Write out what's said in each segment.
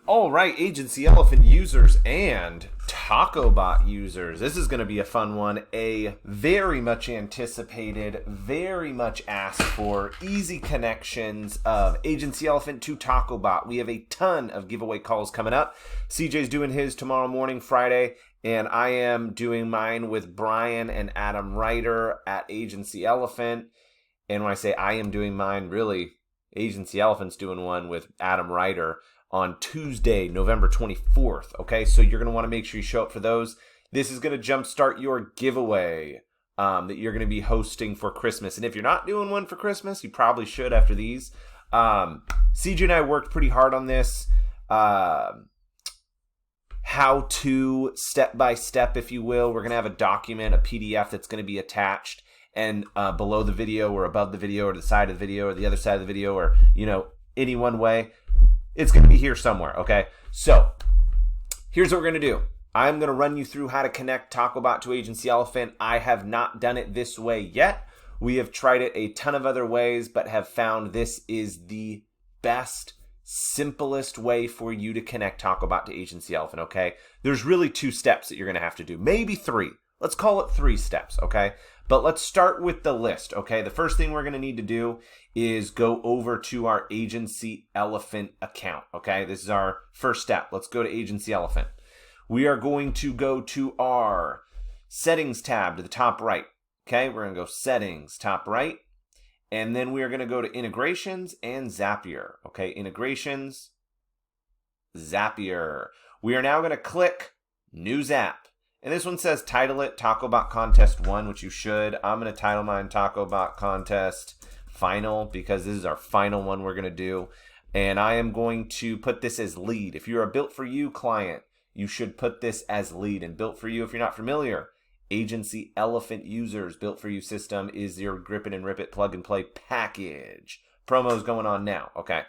All right, Agency Elephant users and TacoBot users. This is going to be a fun one. A very much anticipated, very much asked for, easy connections of Agency Elephant to TacoBot. We have a ton of giveaway calls coming up. CJ's doing his tomorrow morning, Friday, and I am doing mine with Brian and Adam Ryder at Agency Elephant. And when I say I am doing mine, really, Agency Elephant's doing one with Adam Ryder on Tuesday, November 24th, okay? So you're going to want to make sure you show up for those. This is going to jumpstart your giveaway that you're going to be hosting for Christmas. And if you're not doing one for Christmas, you probably should after these. CJ and I worked pretty hard on this. How to, step-by-step, if you will. We're going to have a document, a PDF that's going to be attached and below the video or above the video or the side of the video or the other side of the video or, any one way. It's going to be here somewhere, okay? So here's what we're going to do. I'm going to run you through how to connect TacoBot to Agency Elephant. I have not done it this way yet. We have tried it a ton of other ways, but have found this is the best, simplest way for you to connect TacoBot to Agency Elephant, okay? There's really 2 steps that you're going to have to do, maybe 3. Let's call it 3 steps, okay? But let's start with the list, okay? The first thing we're going to need to do is go over to our Agency Elephant account, okay? This is our first step. Let's go to Agency Elephant. We are going to go to our Settings tab to the top right, okay? We're going to go Settings, top right. And then we are going to go to Integrations and Zapier, okay? Integrations, Zapier. We are now going to click New Zap. And this one says title it TacoBot Contest 1, which you should. I'm going to title mine TacoBot Contest Final because this is our final one we're going to do. And I am going to put this as lead. If you're a Built For You client, you should put this as lead. And Built For You, if you're not familiar, Agency Elephant users, Built For You system is your grip it and rip it plug and play package. Promo's going on now, okay?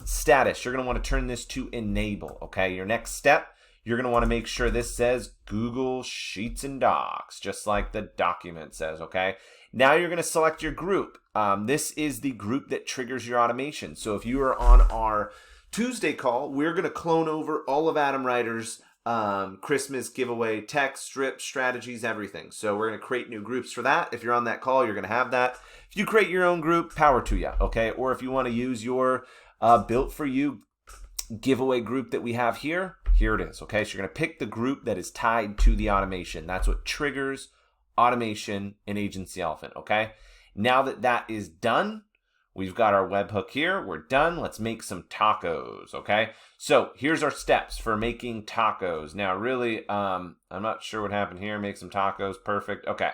Status, you're going to want to turn this to enable, okay? Your next step, you're going to want to make sure this says Google Sheets and Docs, just like the document says, okay? Now you're going to select your group. This is the group that triggers your automation. So if you are on our Tuesday call, we're going to clone over all of Adam Ryder's Christmas giveaway text, strips, strategies, everything. So we're going to create new groups for that. If you're on that call, you're going to have that. If you create your own group, power to you, okay? Or if you want to use your Built For You giveaway group that we have here, here it is, okay? So you're going to pick the group that is tied to the automation. That's what triggers automation in Agency Elephant, okay? Now that that is done, we've got our webhook here. We're done. Let's make some tacos, okay? So here's our steps for making tacos. Now, really, I'm not sure what happened here. Make some tacos. Perfect. Okay.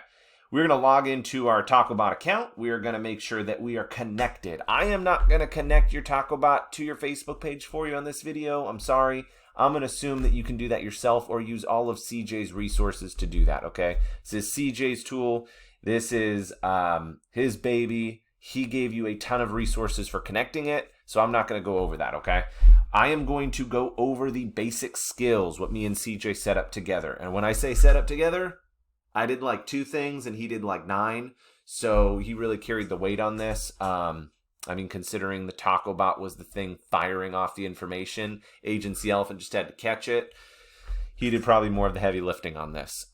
We're going to log into our TacoBot account. We are going to make sure that we are connected. I am not going to connect your TacoBot to your Facebook page for you on this video. I'm sorry. I'm going to assume that you can do that yourself or use all of CJ's resources to do that, okay? This is CJ's tool. This is his baby. He gave you a ton of resources for connecting it, so I'm not going to go over that, okay? I am going to go over the basic skills, what me and CJ set up together. And when I say set up together, I did like 2 things and he did like 9, so he really carried the weight on this. Considering the TacoBot was the thing firing off the information, Agency Elephant just had to catch it. He did probably more of the heavy lifting on this.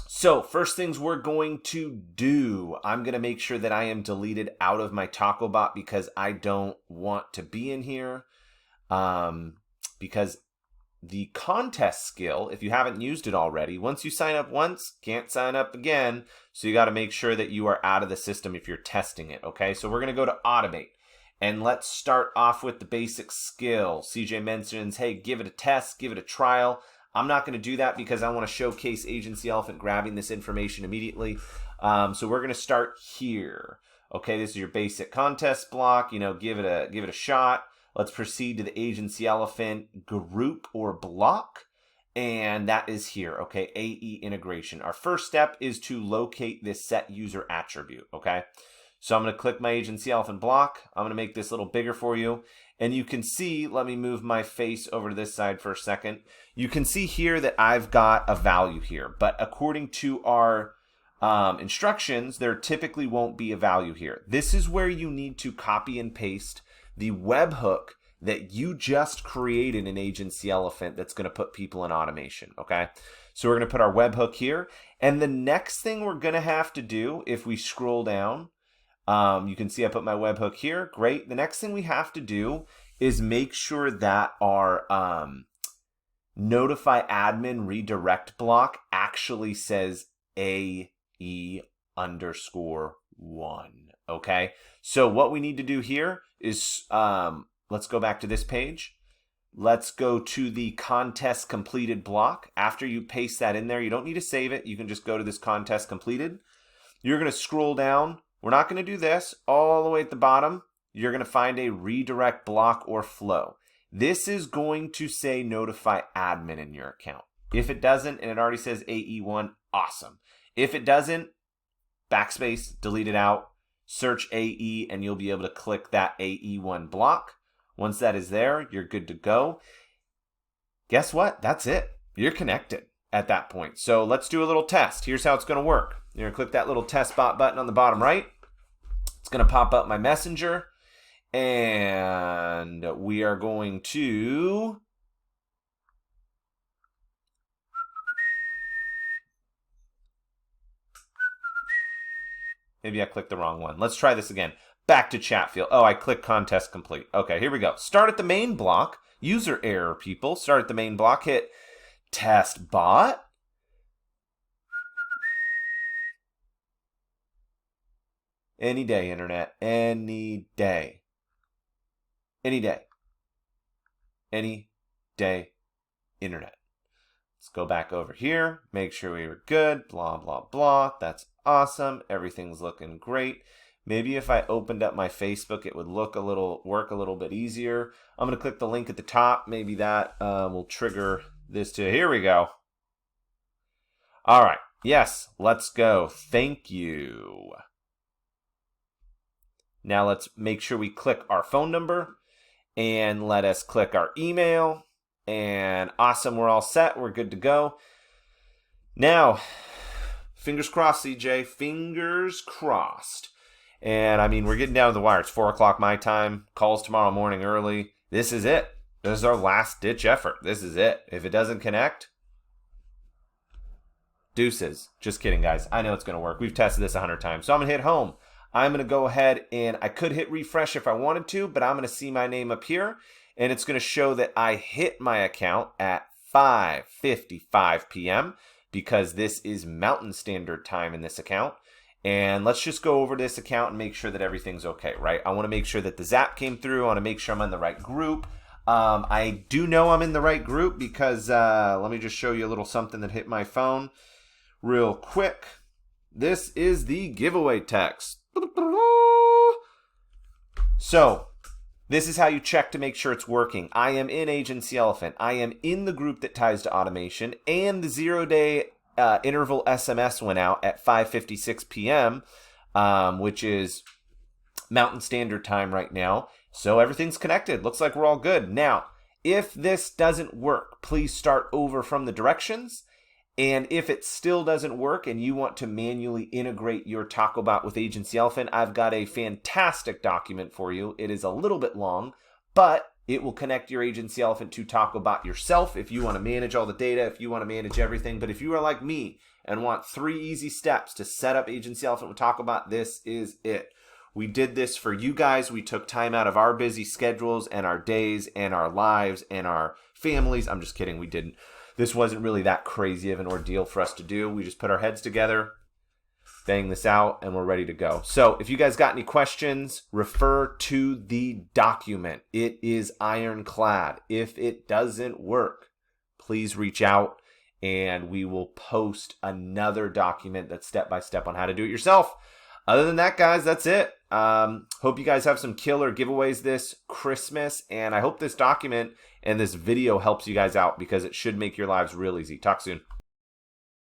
So first things we're going to do, I'm going to make sure that I am deleted out of my TacoBot because I don't want to be in here. Because the contest skill, if you haven't used it already, once you sign up once, can't sign up again. So you got to make sure that you are out of the system if you're testing it, okay? So we're going to go to automate. And let's start off with the basic skill. CJ mentions, hey, give it a test, give it a trial. I'm not going to do that because I want to showcase Agency Elephant grabbing this information immediately. So we're going to start here. Okay, this is your basic contest block. Give it a shot. Let's proceed to the Agency Elephant group or block. And that is here, okay, AE integration. Our first step is to locate this set user attribute, okay? So I'm going to click my Agency Elephant block. I'm going to make this a little bigger for you. And you can see, let me move my face over to this side for a second. You can see here that I've got a value here. But according to our instructions, there typically won't be a value here. This is where you need to copy and paste the webhook that you just created an Agency Elephant that's going to put people in automation, okay? So we're going to put our webhook here. And the next thing we're going to have to do, if we scroll down, you can see I put my webhook here. Great. The next thing we have to do is make sure that our notify admin redirect block actually says AE_1. Okay. So what we need to do here is, let's go back to this page. Let's go to the contest completed block. After you paste that in there, you don't need to save it. You can just go to this contest completed. You're going to scroll down. We're not going to do this. All the way at the bottom, you're going to find a redirect block or flow. This is going to say notify admin in your account. If it doesn't, and it already says AE1, awesome. If it doesn't, backspace, delete it out, search AE, and you'll be able to click that AE1 block. Once that is there, you're good to go. Guess what? That's it. You're connected at that point. So let's do a little test. Here's how it's going to work. You're going to click that little test bot button on the bottom right. It's going to pop up my messenger. And we are going to maybe I clicked the wrong one. Let's try this again. Back to chat field. Oh, I clicked contest complete. Okay, here we go. Start at the main block. User error, people. Start at the main block. Hit test bot. Any day, internet. Any day. Any day. Any day, internet. Let's go back over here. Make sure we were good. Blah, blah, blah. That's awesome. Everything's looking great. Maybe if I opened up my Facebook, it would work a little bit easier. I'm going to click the link at the top. Maybe that will trigger this too. Here we go. All right. Yes, let's go. Thank you. Now let's make sure we click our phone number and let us click our email. And awesome, we're all set. We're good to go. Now, fingers crossed, CJ. Fingers crossed. And I mean, we're getting down to the wire. It's 4 o'clock my time. Calls tomorrow morning early. This is it. This is our last ditch effort. This is it. If it doesn't connect, deuces. Just kidding, guys. I know it's going to work. We've tested this 100 times. So I'm going to hit home. I'm going to go ahead and I could hit refresh if I wanted to, but I'm going to see my name up here. And it's going to show that I hit my account at 5:55 p.m. because this is Mountain Standard Time in this account. And let's just go over this account and make sure that everything's okay, right? I want to make sure that the Zap came through. I want to make sure I'm in the right group. I do know I'm in the right group because let me just show you a little something that hit my phone real quick. This is the giveaway text. So this is how you check to make sure it's working. I am in Agency Elephant. I am in the group that ties to automation, and the 0-day interval SMS went out at 5:56 p.m., which is Mountain Standard Time right now. So everything's connected. Looks like we're all good. Now, if this doesn't work, please start over from the directions. And if it still doesn't work and you want to manually integrate your TacoBot with Agency Elephant, I've got a fantastic document for you. It is a little bit long, but it will connect your Agency Elephant to TacoBot yourself if you want to manage all the data, if you want to manage everything. But if you are like me and want 3 easy steps to set up Agency Elephant with TacoBot, this is it. We did this for you guys. We took time out of our busy schedules and our days and our lives and our families. I'm just kidding. We didn't. This wasn't really that crazy of an ordeal for us to do. We just put our heads together, bang this out, and we're ready to go. So if you guys got any questions, refer to the document. It is ironclad. If it doesn't work, please reach out and we will post another document that's step-by-step on how to do it yourself. Other than that, guys, that's it. Hope you guys have some killer giveaways this Christmas, and I hope this document and this video helps you guys out because it should make your lives real easy. Talk soon.